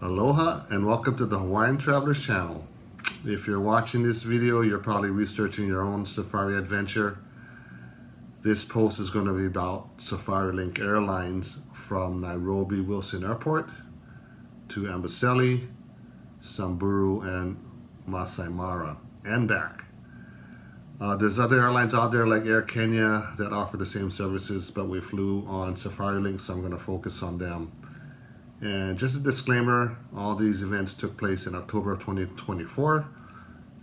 Aloha and welcome to the Hawaiian Travelers channel. If you're watching this video, you're probably researching your own safari adventure. This post is going to be about Safarilink Airlines from Nairobi Wilson Airport to Amboseli, Samburu, and Maasai Mara, and back. There's other airlines out there like Air Kenya that offer the same services, but we flew on Safarilink, so I'm going to focus on them. And just a disclaimer, all these events took place in October of 2024.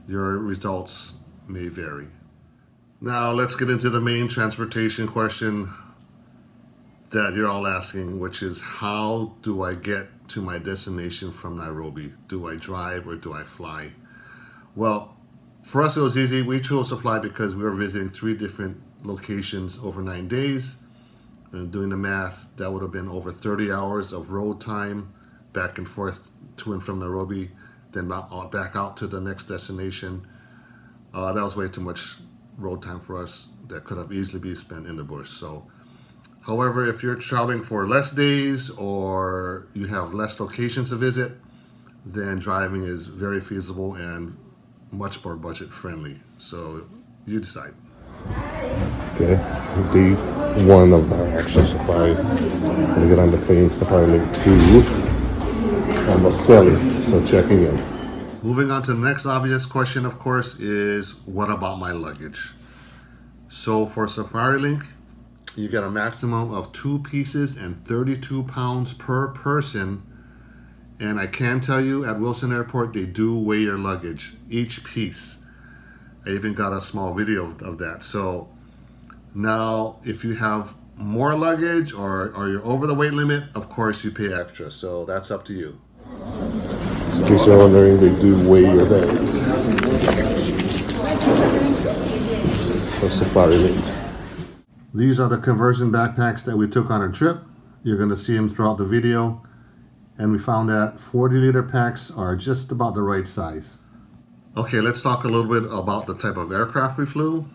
Your results may vary. Now let's get into the main transportation question that you're all asking, which is how do I get to my destination from Nairobi? Do I drive or do I fly? Well, for us it was easy. We chose to fly because we were visiting 3 different locations over 9 days. And doing the math, that would have been over 30 hours of road time back and forth to and from Nairobi, then back out to the next destination. That was way too much road time for us. That could have easily been spent in the bush. So, however, if you're traveling for less days or you have less locations to visit, then driving is very feasible and much more budget friendly. So you decide. Okay, day 1 of our actual safari. I'm gonna get on the plane, Safarilink to Amboseli, so checking in. Moving on to the next obvious question, of course, is what about my luggage? So for Safarilink, you get a maximum of 2 pieces and 32 pounds per person. And I can tell you at Wilson Airport, they do weigh your luggage, each piece. I even got a small video of that. So now if you have more luggage or you're over the weight limit, of course you pay extra. So that's up to you. In case you're wondering, they do weigh your bags. For Safarilink. These are the conversion backpacks that we took on our trip. You're going to see them throughout the video. And we found that 40-liter packs are just about the right size. Okay, let's talk a little bit about the type of aircraft we flew.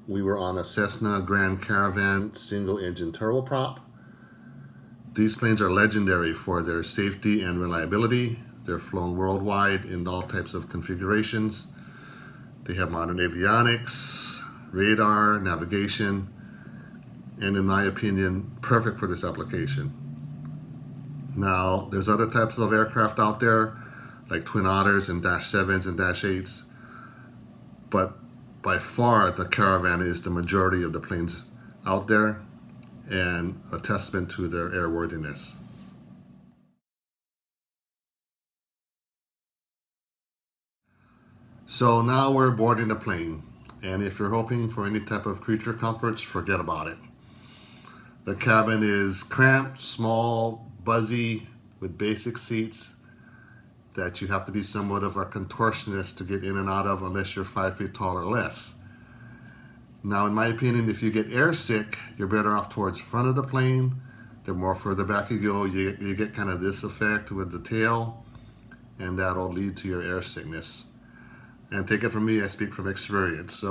We were on a Cessna Grand Caravan single-engine turboprop. These planes are legendary for their safety and reliability. They're flown worldwide in all types of configurations. They have modern avionics, radar, navigation, and in my opinion, perfect for this application. Now, there's other types of aircraft out there, like Twin Otters and Dash 7s and Dash 8s. But by far, the Caravan is the majority of the planes out there and a testament to their airworthiness. So now we're boarding the plane. And if you're hoping for any type of creature comforts, forget about it. The cabin is cramped, small, buzzy, with basic seats that you have to be somewhat of a contortionist to get in and out of unless you're 5 feet tall or less. Now, in my opinion, if you get airsick, you're better off towards the front of the plane. The more further back you go, you get kind of this effect with the tail, and that'll lead to your air sickness. And take it from me, I speak from experience.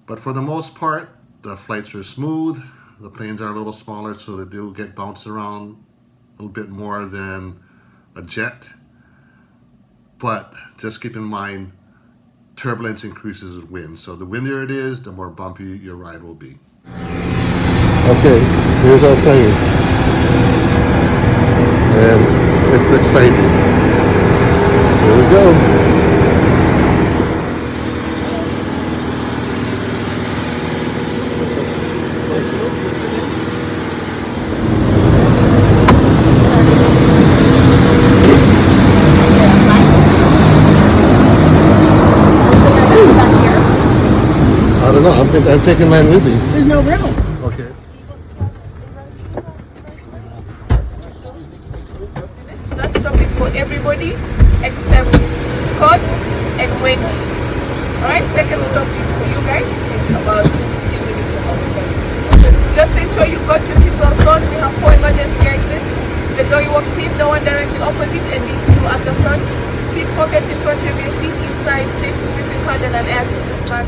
But for the most part, the flights are smooth. The planes are a little smaller, so they do get bounced around a little bit more than a jet. But just keep in mind, turbulence increases with wind. So the windier it is, the more bumpy your ride will be. Okay, here's our plane. And it's exciting. Here we go. I don't know, I'm taking mine with me. There's no room. Okay. That stop is for everybody except Scott and Wendy. Alright, second stop is for you guys. It's about 15 minutes from outside. Just ensure you've got your seatbelts on. We have 4 emergency exits. The door you walked in, the one directly opposite, and these 2 at the front. Seat pocket in front of your seat, inside, safety briefing card and an air sickness bag.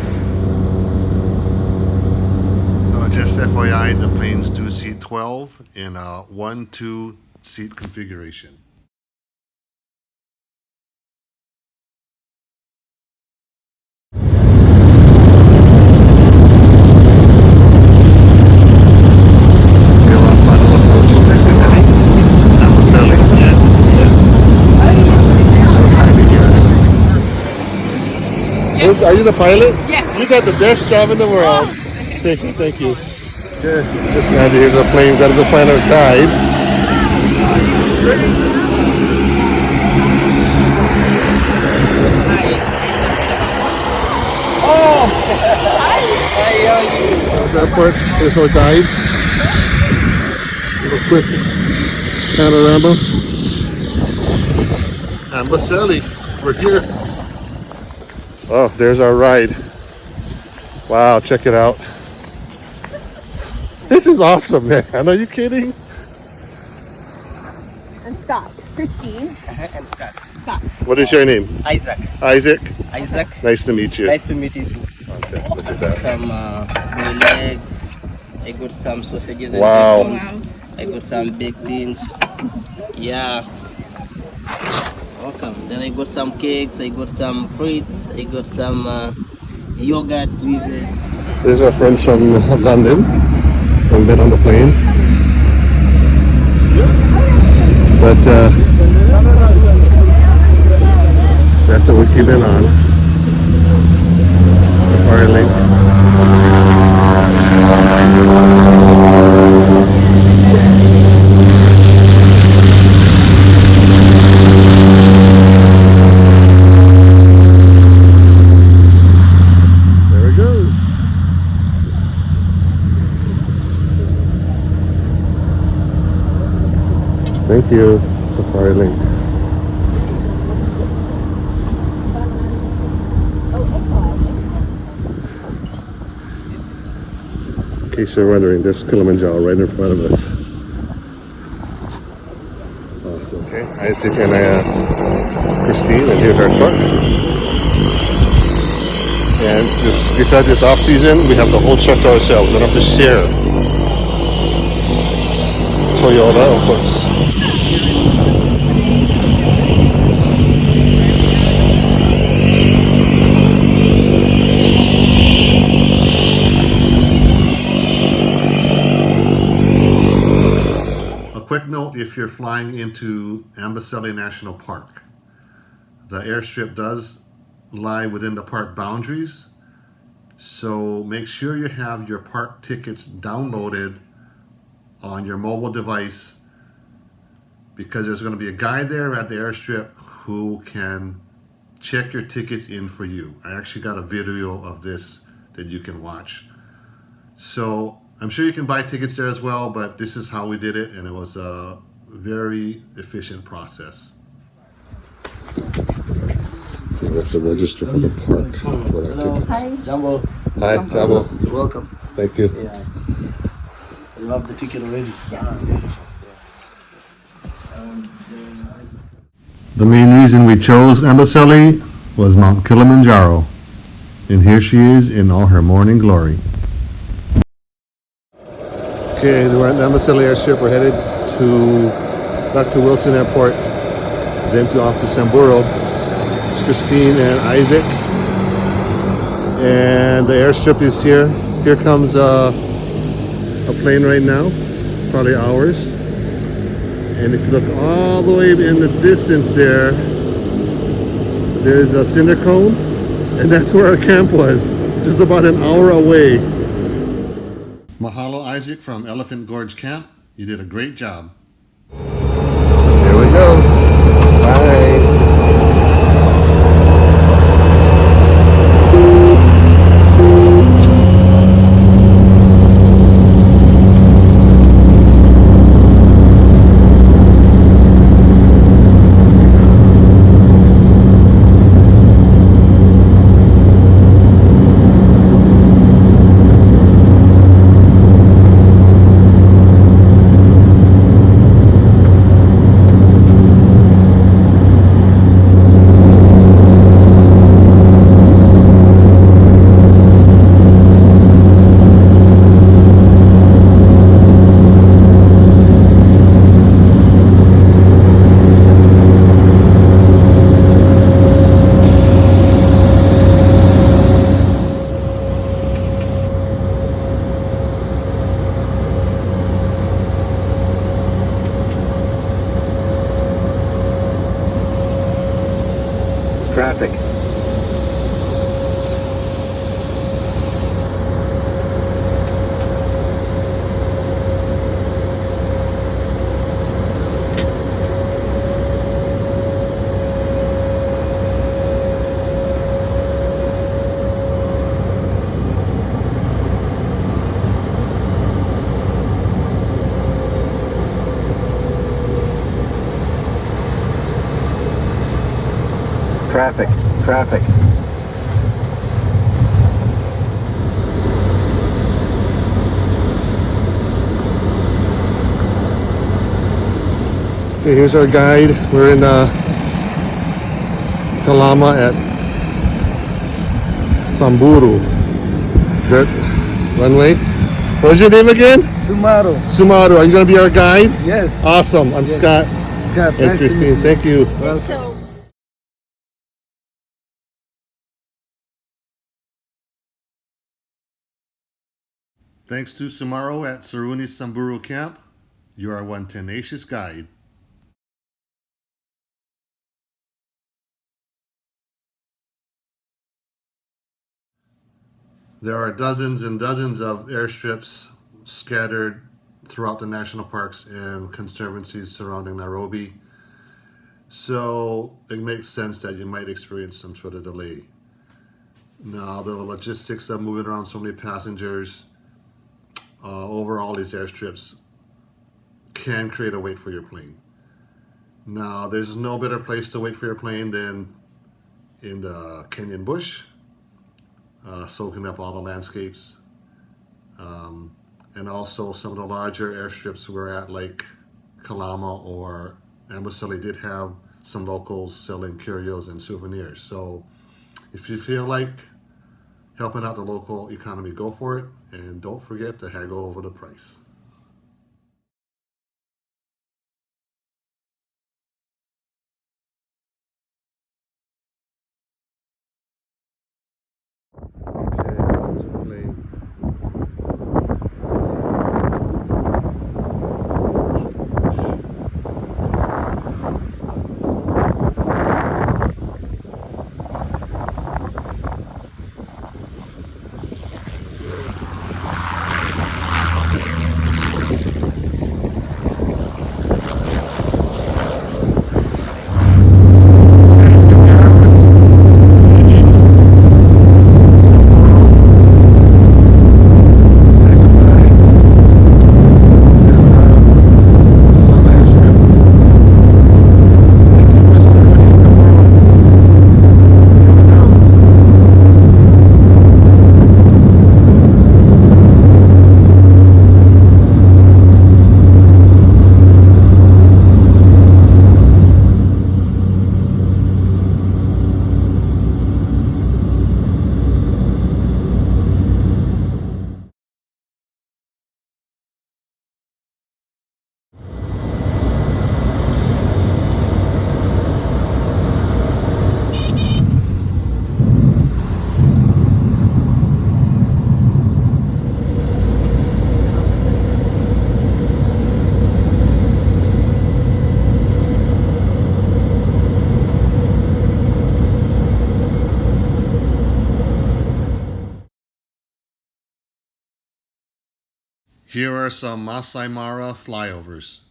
Just FYI, the planes do seat 12 in a 1-2 seat configuration. Are you the pilot? Yes. You got the best job in the world. Thank you, thank you. Good. Just landed. Here's our plane. We've got to go find our guide. Airport. There's our guide. A quick panorama. Amboseli. We're here. Oh, there's our ride. Wow, check it out. This is awesome, man. Are you kidding? And Scott. Christine. And Scott. Scott. What is your name? Isaac. Isaac. Isaac. Nice to meet you. Nice to meet you too. Look at that. Some boiled legs. I got some sausages and Wow. bacons. I got some baked beans. Yeah. Welcome. Then I got some cakes. I got some fruits. I got some yogurt juices. There's our friends from London. We've been on the plane. But that's what we're keeping on. Safarilink. There it goes. Thank you, Safarilink. In case you're wondering, there's Kilimanjaro right in front of us. Awesome. Okay, Isaac and Christine, and here's our truck. And it's just because it's off season, we have the whole truck to ourselves. We don't have to share. Toyota, of course. A quick note, if you're flying into Amboseli National Park, the airstrip does lie within the park boundaries, so make sure you have your park tickets downloaded on your mobile device, because there's going to be a guy there at the airstrip who can check your tickets in for you. I actually got a video of this that you can watch. So I'm sure you can buy tickets there as well, but this is how we did it, and it was a very efficient process. We have to register for the park for our tickets. Hi. Jumbo. Hi, Jabo. You're welcome. Thank you. Yeah. You have the ticket already? The main reason we chose Amboseli was Mount Kilimanjaro, and here she is in all her morning glory. Okay, we're at the Amboseli airstrip. We're headed back to Wilson Airport, then off to Samburu. It's Christine and Isaac, and the airstrip is here. Here comes a plane right now, probably ours. And if you look all the way in the distance there's a cinder cone, and that's where our camp was, just about an hour away. Mahalo, Isaac from Elephant Gorge Camp. You did a great job. Here we go. Bye. Traffic. Traffic, traffic. Okay, here's our guide. We're in Kalama at Samburu. Dirt runway. What's your name again? Sumaro. Sumaru. Are you going to be our guide? Yes. Awesome. I'm Yes. Scott Scott, and nice to meet Christine. you. Thank you. Welcome. Thanks to Sumaru at Saruni Samburu Camp. You are one tenacious guide. There are dozens and dozens of airstrips scattered throughout the national parks and conservancies surrounding Nairobi. So it makes sense that you might experience some sort of delay. Now, the logistics of moving around so many passengers over all these airstrips can create a wait for your plane. Now, there's no better place to wait for your plane than in the Kenyan bush, soaking up all the landscapes. And also some of the larger airstrips we're at, like Kalama or Amboseli, did have some locals selling curios and souvenirs. So if you feel like helping out the local economy, go for it. And don't forget to haggle over the price. Here are some Maasai Mara flyovers.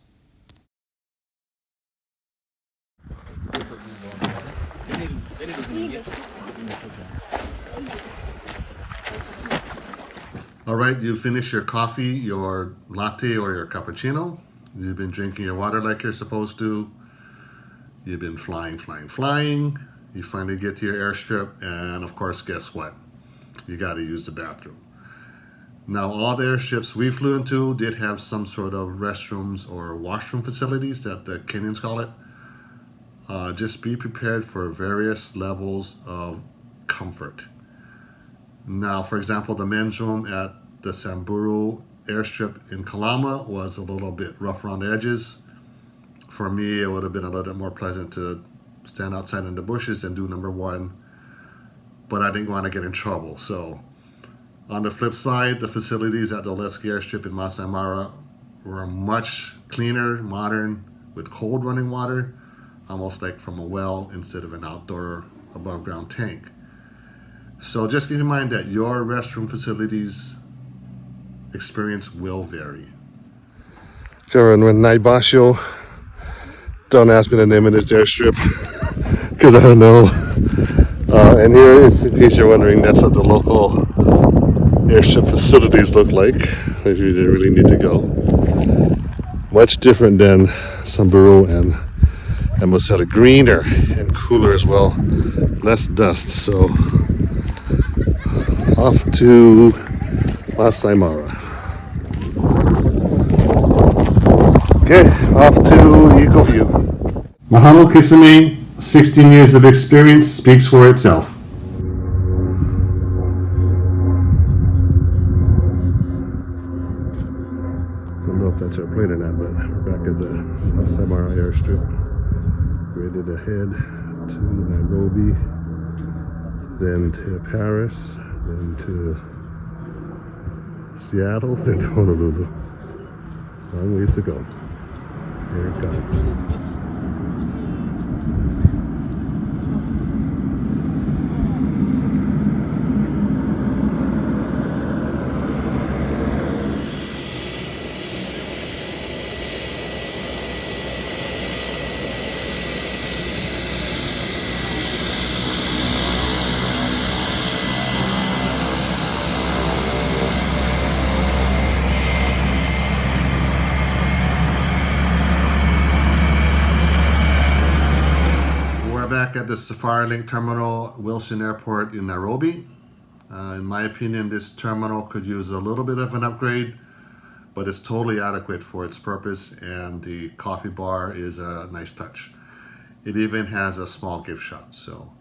All right, you finish your coffee, your latte, or your cappuccino. You've been drinking your water like you're supposed to. You've been flying. You finally get to your airstrip, and of course, guess what? You got to use the bathroom. Now, all the airships we flew into did have some sort of restrooms or washroom facilities that the Kenyans call it. Just be prepared for various levels of comfort. Now, for example, the men's room at the Samburu airstrip in Kalama was a little bit rough around the edges. For me, it would have been a little bit more pleasant to stand outside in the bushes and do number one, but I didn't want to get in trouble. So on the flip side, the facilities at the Oleski airstrip in Maasai Mara were much cleaner, modern, with cold running water, almost like from a well instead of an outdoor above ground tank. So just keep in mind that your restroom facilities experience will vary. Karen, when Naibasho, don't ask me the name of this airstrip because I don't know. And here, if in case you're wondering, that's what the local airstrip facilities look like if you didn't really need to go. Much different than Samburu and Amboseli, greener and cooler as well, less dust. So off to Maasai Mara. Okay, off to Eco View. Mahalo Kisame, 16 years of experience speaks for itself. Don't know if that's our plane or not, but we're back at the Maasai Mara airstrip. Ready to head to Nairobi, then to Paris, then to Seattle, then to Honolulu. Long ways to go. Here it comes. Back at the Safarilink terminal, Wilson Airport in Nairobi. In my opinion, this terminal could use a little bit of an upgrade, but it's totally adequate for its purpose, and the coffee bar is a nice touch. It even has a small gift shop. So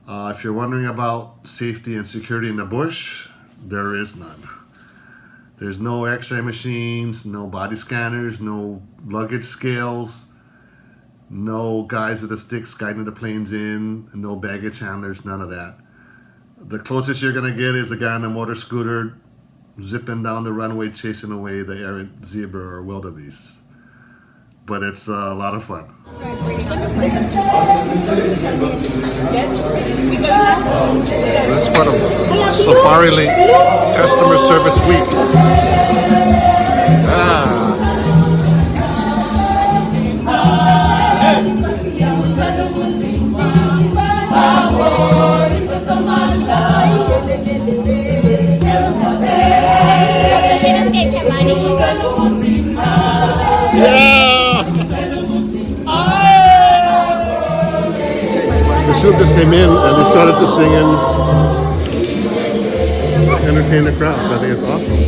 if you're wondering about safety and security in the bush, there is none. There's no x-ray machines, no body scanners, no luggage scales, no guys with the sticks guiding the planes in, no baggage handlers, none of that. The closest you're gonna get is a guy on a motor scooter zipping down the runway chasing away the errant zebra or wildebeest. But it's a lot of fun. So this is part of Safarilink Customer Service Week. The show just came in and they started to sing and entertain the crowd. So I think it's awesome.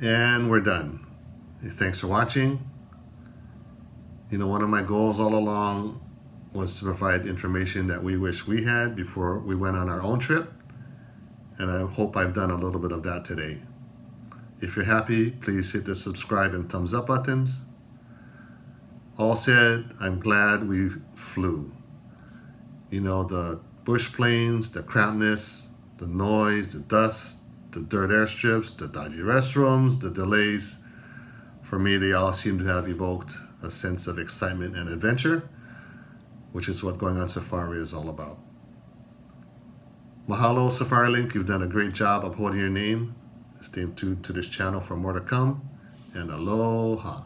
And we're done. Thanks for watching. You know, one of my goals all along was to provide information that we wish we had before we went on our own trip. And I hope I've done a little bit of that today. If you're happy, please hit the subscribe and thumbs up buttons. All said, I'm glad we flew. You know, the bush planes, the crampedness, the noise, the dust, the dirt airstrips, the dodgy restrooms, the delays. For me, they all seem to have evoked a sense of excitement and adventure, which is what going on safari is all about. Mahalo Safarilink, you've done a great job upholding your name. Stay tuned to this channel for more to come, and aloha.